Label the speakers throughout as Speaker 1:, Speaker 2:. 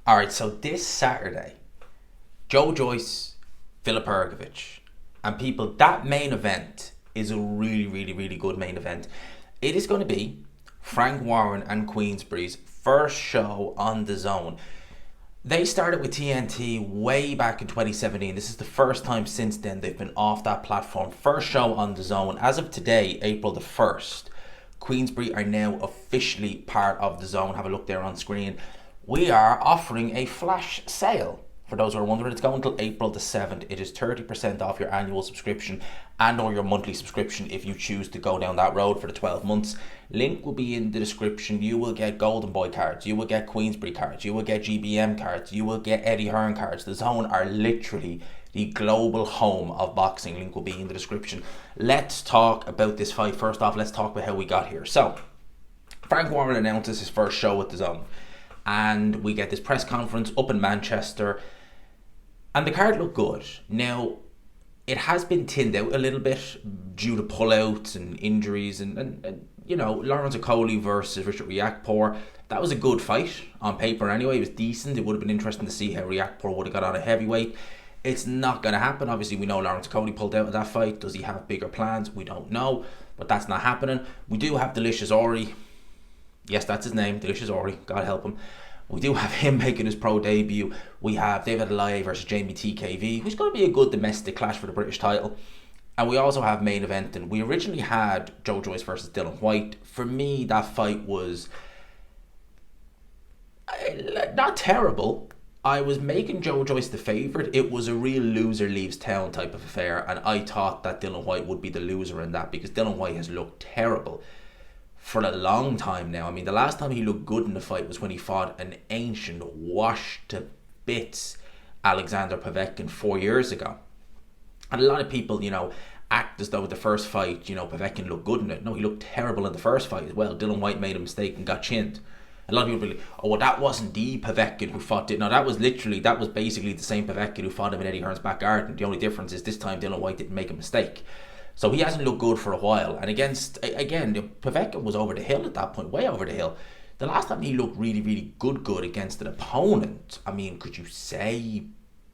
Speaker 1: All right, so this Saturday, Joyce, Filip Hrgovic, and people, that main event is a really, really, really good main event. It is going to be Frank Warren and Queensberry's first show on the Zone. They started with TNT way back in 2017. This is the first time since then they've been off that platform. First show on the Zone. As of today, April the 1st, Queensberry are now officially part of the Zone. Have a look there on screen. We are offering a flash sale. For those who are wondering, it's going until April the 7th. It is 30% off your annual subscription and or your monthly subscription if you choose to go down that road for the 12 months. Link will be in the description. You will get Golden Boy cards. You will get Queensberry cards. You will get GBM cards. You will get Eddie Hearn cards. The Zone are literally the global home of boxing. Link will be in the description. Let's talk about this fight. First off, let's talk about how we got here. So, Frank Warren announces his first show with the Zone. And we get this press conference up in Manchester. And the card looked good. Now, it has been thinned out a little bit due to pullouts and injuries. And you know, Lawrence Okoli versus Richard Riakporhe. That was a good fight on paper anyway. It was decent. It would have been interesting to see how Riakporhe would have got on a heavyweight. It's not going to happen. Obviously, we know Lawrence Okoli pulled out of that fight. Does he have bigger plans? We don't know. But that's not happening. We do have Delicious Ori. Yes, that's his name, Delicious Ori. God help him. We do have him making his pro debut. We have David Alaye versus Jamie TKV, which is going to be a good domestic clash for the British title. And we also have main event. And we originally had Joyce versus Dillian Whyte. For me, that fight was not terrible. I was making Joyce the favourite. It was a real loser leaves town type of affair. And I thought that Dillian Whyte would be the loser in that because Dillian Whyte has looked terrible for a long time now. I mean, the last time he looked good in the fight was when he fought an ancient, washed to bits Alexander Povetkin 4 years ago. And a lot of people, act as though the first fight, Povetkin looked good in it. No, he looked terrible in the first fight as well. Dillian Whyte made a mistake and got chinned. A lot of people be like, oh, well, that wasn't the Povetkin who fought it. No, that was basically the same Povetkin who fought him in Eddie Hearn's back garden. The only difference is this time Dillian Whyte didn't make a mistake. So he hasn't looked good for a while. And again, Povetkin was over the hill at that point, way over the hill. The last time he looked really, really good against an opponent, I mean, could you say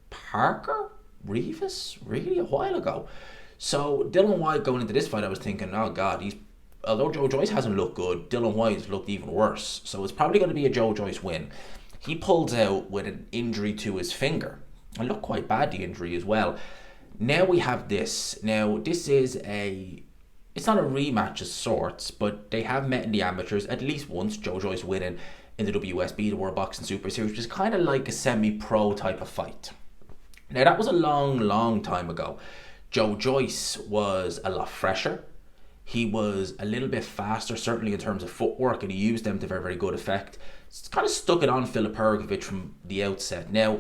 Speaker 1: Parker? Rivas? Really? A while ago. So Dillian Whyte going into this fight, I was thinking, oh God, although Joyce hasn't looked good, Dillian Whyte's looked even worse. So it's probably going to be a Joyce win. He pulls out with an injury to his finger. And looked quite bad, the injury as well. Now we have this. Now, this is it's not a rematch of sorts, but they have met in the amateurs at least once, Joyce winning in the WSB, the World Boxing Super Series, which is kind of like a semi-pro type of fight. Now, that was a long, long time ago. Joyce was a lot fresher. He was a little bit faster, certainly in terms of footwork, and he used them to very, very good effect. It's kind of stuck it on Filip Hrgovic from the outset. Now,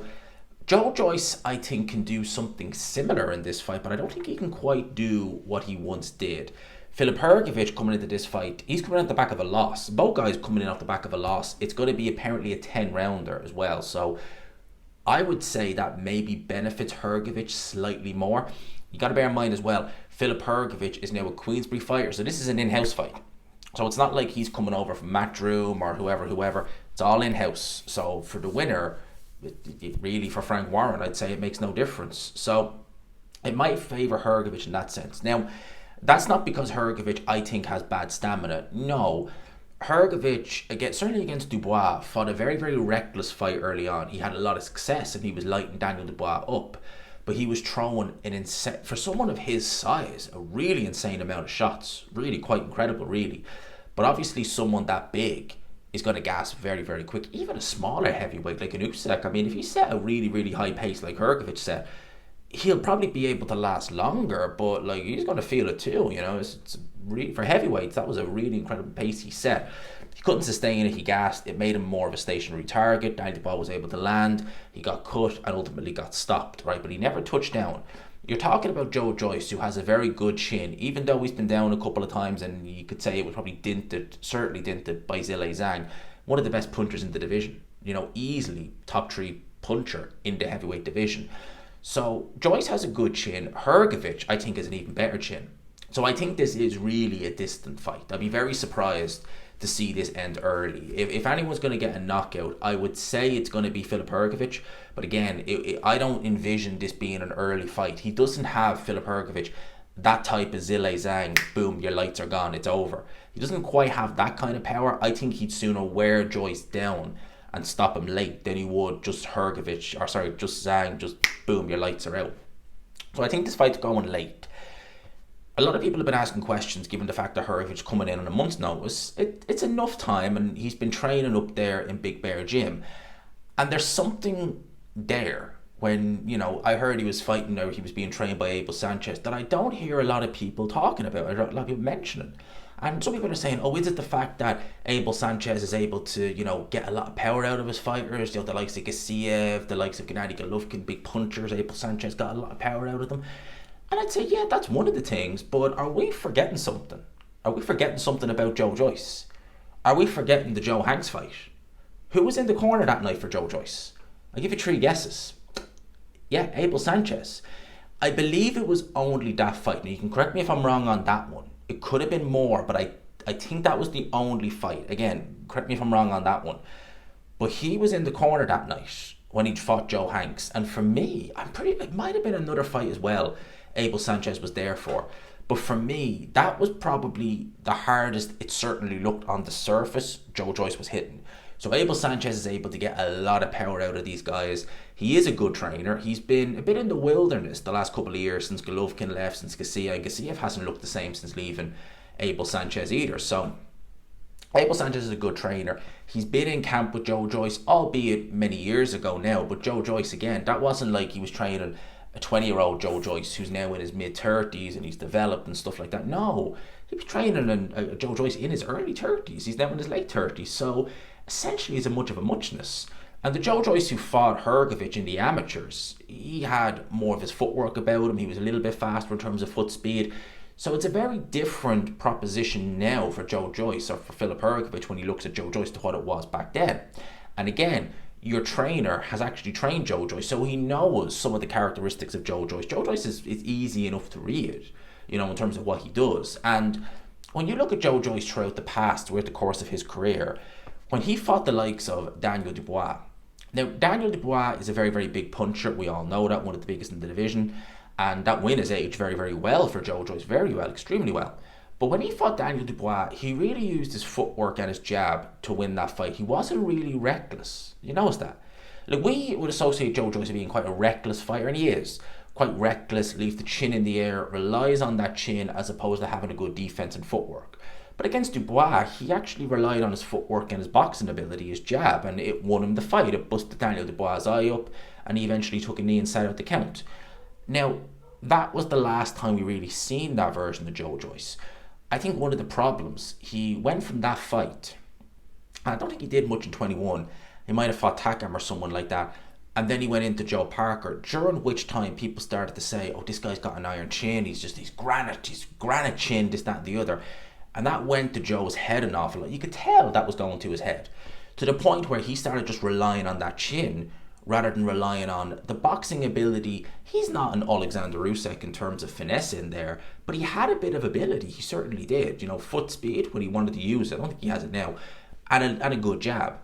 Speaker 1: Joyce, I think, can do something similar in this fight, but I don't think he can quite do what he once did. Filip Hrgovic coming into this fight, he's coming out the back of a loss. Both guys coming in off the back of a loss. It's going to be apparently a 10-rounder as well. So I would say that maybe benefits Hrgovic slightly more. You got to bear in mind as well, Filip Hrgovic is now a Queensberry fighter, so this is an in-house fight. So it's not like he's coming over from Matchroom or whoever. It's all in-house. So for the winner, really for Frank Warren, I'd say it makes no difference. So it might favour Hrgovic in that sense. Now, that's not because Hrgovic, I think, has bad stamina. No. Hrgovic, again, certainly against Dubois, fought a very, very reckless fight early on. He had a lot of success and he was lighting Daniel Dubois up. But he was throwing for someone of his size, a really insane amount of shots. Really quite incredible, really. But obviously someone that big is going to gas very, very quick. Even a smaller heavyweight like an Usyk, I mean, if he set a really, really high pace like Hrgovic set, he'll probably be able to last longer, but like he's going to feel it too. It's really, for heavyweights, that was a really incredible pace he set. He couldn't sustain it, he gassed. It made him more of a stationary target. Daniel Dubois was able to land, he got cut and ultimately got stopped, right? But he never touched down. You're talking about Joyce, who has a very good chin, even though he's been down a couple of times, and you could say it was probably certainly dinted by Zhilei Zhang, one of the best punchers in the division. Easily top 3 puncher in the heavyweight division. So Joyce has a good chin. Hrgovic, I think, has an even better chin. So I think this is really a distant fight. I'd be very surprised to see this end early. If anyone's going to get a knockout, I would say it's going to be Filip Hrgovic. But again, I don't envision this being an early fight. He doesn't have, Filip Hrgovic, that type of Zile Zhang, boom, your lights are gone, it's over. He doesn't quite have that kind of power. I think he'd sooner wear Joyce down and stop him late than he would just Zhang, just boom, your lights are out. So I think this fight's going late. A lot of people have been asking questions given the fact that Hrgovic's coming in on a month's notice. It's enough time, and he's been training up there in Big Bear Gym. And there's something there when, I heard he was fighting, or he was being trained by Abel Sanchez, that I don't hear a lot of people talking about, a lot of people mentioning. And some people are saying, is it the fact that Abel Sanchez is able to, get a lot of power out of his fighters, the likes of Gassiev, the likes of Gennady Golovkin, big punchers, Abel Sanchez got a lot of power out of them. And I'd say, yeah, that's one of the things, but are we forgetting something? Are we forgetting something about Joe Joyce? Are we forgetting the Joe Hanks fight? Who was in the corner that night for Joe Joyce? I'll give you 3 guesses. Yeah, Abel Sanchez. I believe it was only that fight. Now, you can correct me if I'm wrong on that one. It could have been more, but I think that was the only fight. Again, correct me if I'm wrong on that one. But he was in the corner that night when he fought Joe Hanks. And for me, it might have been another fight as well Abel Sanchez was there for. But for me, that was probably the hardest it certainly looked on the surface Joe Joyce was hitting. So Abel Sanchez is able to get a lot of power out of these guys. He is a good trainer. He's been a bit in the wilderness the last couple of years since Golovkin left, since Gassiev. And Gassiev hasn't looked the same since leaving Abel Sanchez either. So Abel Sanchez is a good trainer. He's been in camp with Joe Joyce, albeit many years ago now. But Joe Joyce, again, that wasn't like he was training a 20-year-old Joe Joyce who's now in his mid-30s and he's developed and stuff like that. No, he was training Joe Joyce in his early 30s. He's now in his late 30s. So essentially he's a much of a muchness. And the Joe Joyce who fought Hrgovic in the amateurs, he had more of his footwork about him. He was a little bit faster in terms of foot speed. So it's a very different proposition now for Joe Joyce or for Filip Hrgovic when he looks at Joe Joyce to what it was back then. And again, your trainer has actually trained Joe Joyce, so he knows some of the characteristics of Joe Joyce. Joe Joyce is easy enough to read, in terms of what he does. And when you look at Joe Joyce throughout the past, throughout the course of his career, when he fought the likes of Daniel Dubois. Now, Daniel Dubois is a very, very big puncher. We all know that, one of the biggest in the division. And that win has aged very, very well for Joe Joyce. Very well, extremely well. But when he fought Daniel Dubois, he really used his footwork and his jab to win that fight. He wasn't really reckless. You notice that? Like, we would associate Joe Joyce as being quite a reckless fighter, and he is. Quite reckless, leaves the chin in the air, relies on that chin as opposed to having a good defense and footwork. But against Dubois, he actually relied on his footwork and his boxing ability, his jab, and it won him the fight. It busted Daniel Dubois' eye up, and he eventually took a knee and sat out the count. Now, that was the last time we really seen that version of Joe Joyce. I think one of the problems, he went from that fight, I don't think he did much in 21, he might have fought Takam or someone like that, and then he went into Joe Parker, during which time people started to say, this guy's got an iron chin, he's granite chin, this, that, and the other. And that went to Joe's head an awful lot. You could tell that was going to his head, to the point where he started just relying on that chin rather than relying on the boxing ability. He's not an Alexander Usyk in terms of finesse in there, but he had a bit of ability. He certainly did. Foot speed when he wanted to use it. I don't think he has it now. And a good jab.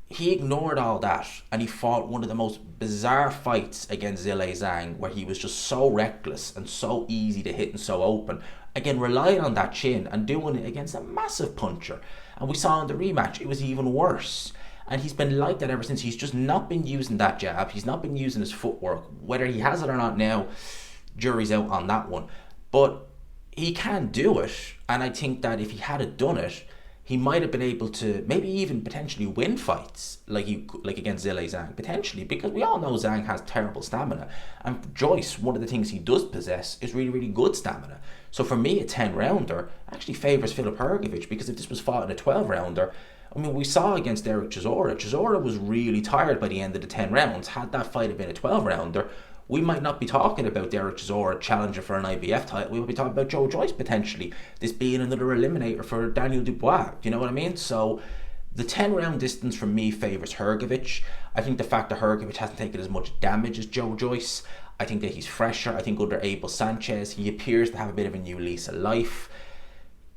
Speaker 1: He ignored all that and he fought one of the most bizarre fights against Zile Zhang, where he was just so reckless and so easy to hit and so open. Again, relying on that chin and doing it against a massive puncher. And we saw in the rematch, it was even worse. And he's been like that ever since. He's just not been using that jab. He's not been using his footwork. Whether he has it or not now, jury's out on that one. But he can do it. And I think that if he had done it, he might have been able to maybe even potentially win fights like against Zile Zhang, potentially, because we all know Zhang has terrible stamina. And Joyce, one of the things he does possess is really, really good stamina. So for me, a 10-rounder actually favours Filip Hrgovic, because if this was fought in a 12-rounder, we saw against Eric Chisora. Chisora was really tired by the end of the 10 rounds. Had that fight have been a 12-rounder, we might not be talking about Derek Chisora challenging for an IBF title. We would be talking about Joe Joyce potentially, this being another eliminator for Daniel Dubois. You know what I mean? So the 10-round distance from me favours Hrgovic. I think the fact that Hrgovic hasn't taken as much damage as Joe Joyce, I think that he's fresher. I think under Abel Sanchez, he appears to have a bit of a new lease of life.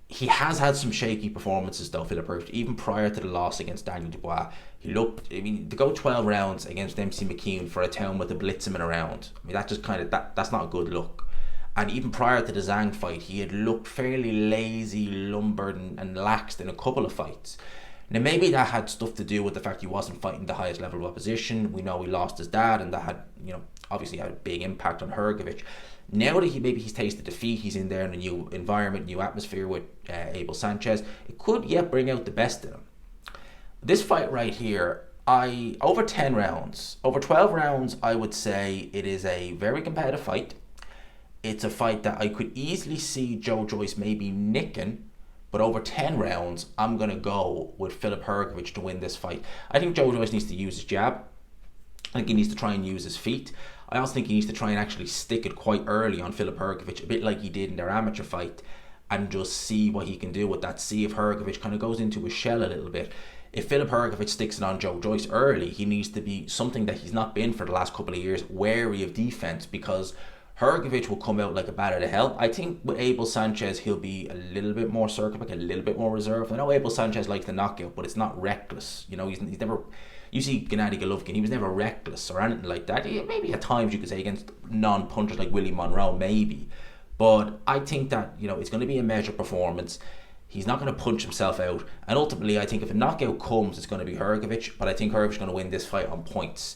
Speaker 1: He has had some shaky performances though, Filip Hrgovic, even prior to the loss against Daniel Dubois. He looked, I mean, to go 12 rounds against MC McKeown for a town with a blitzman around, I mean, that just kind of, that's not a good look. And even prior to the Dazn fight, he had looked fairly lazy, lumbered and laxed in a couple of fights. Now maybe that had stuff to do with the fact he wasn't fighting the highest level of opposition. We know he lost his dad, and that had, obviously had a big impact on Hrgovic. Now that he's tasted defeat, he's in there in a new environment, new atmosphere with Abel Sanchez, it could yet bring out the best in him. This fight right here, over 10 rounds, over 12 rounds, I would say it is a very competitive fight. It's a fight that I could easily see Joyce maybe nicking, but over 10 rounds, I'm going to go with Filip Hrgovic to win this fight. I think Joyce needs to use his jab. I think he needs to try and use his feet. I also think he needs to try and actually stick it quite early on Filip Hrgovic, a bit like he did in their amateur fight, and just see what he can do with that. See if Hrgovic kind of goes into his shell a little bit. If Filip Hrgovic sticks it on Joyce early, he needs to be something that he's not been for the last couple of years, wary of defense, because Hrgovic will come out like a bat out of hell. I think with Abel Sanchez, he'll be a little bit more circumspect, a little bit more reserved. I know Abel Sanchez likes the knockout, but it's not reckless. He's never... You see Gennady Golovkin, he was never reckless or anything like that. Maybe at times you could say against non-punchers like Willie Monroe, maybe. But I think that, it's going to be a measured performance. He's not going to punch himself out. And ultimately, I think if a knockout comes, it's going to be Hrgovic. But I think Hrgovic's going to win this fight on points.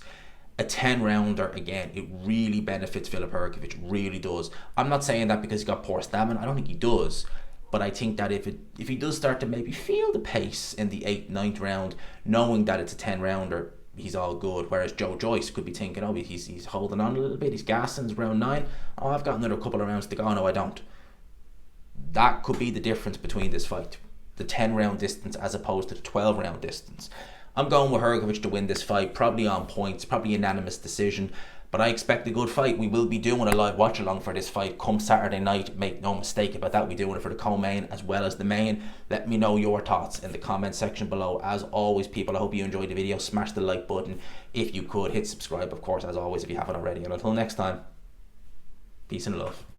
Speaker 1: A 10-rounder, again, it really benefits Filip Hrgovic, really does. I'm not saying that because he's got poor stamina. I don't think he does. But I think that if he does start to maybe feel the pace in the 8th, 9th round, knowing that it's a 10-rounder, he's all good. Whereas Joyce could be thinking, he's holding on a little bit, he's gassing, it's round 9. Oh, I've got another couple of rounds to go. No, I don't. That could be the difference between this fight. The 10-round distance as opposed to the 12-round distance. I'm going with Hrgovic to win this fight, probably on points, probably unanimous decision. But I expect a good fight. We will be doing a live watch along for this fight come Saturday night. Make no mistake about that. We're doing it for the co-main as well as the main. Let me know your thoughts in the comment section below. As always, people, I hope you enjoyed the video. Smash the like button if you could. Hit subscribe, of course, as always, if you haven't already. And until next time, peace and love.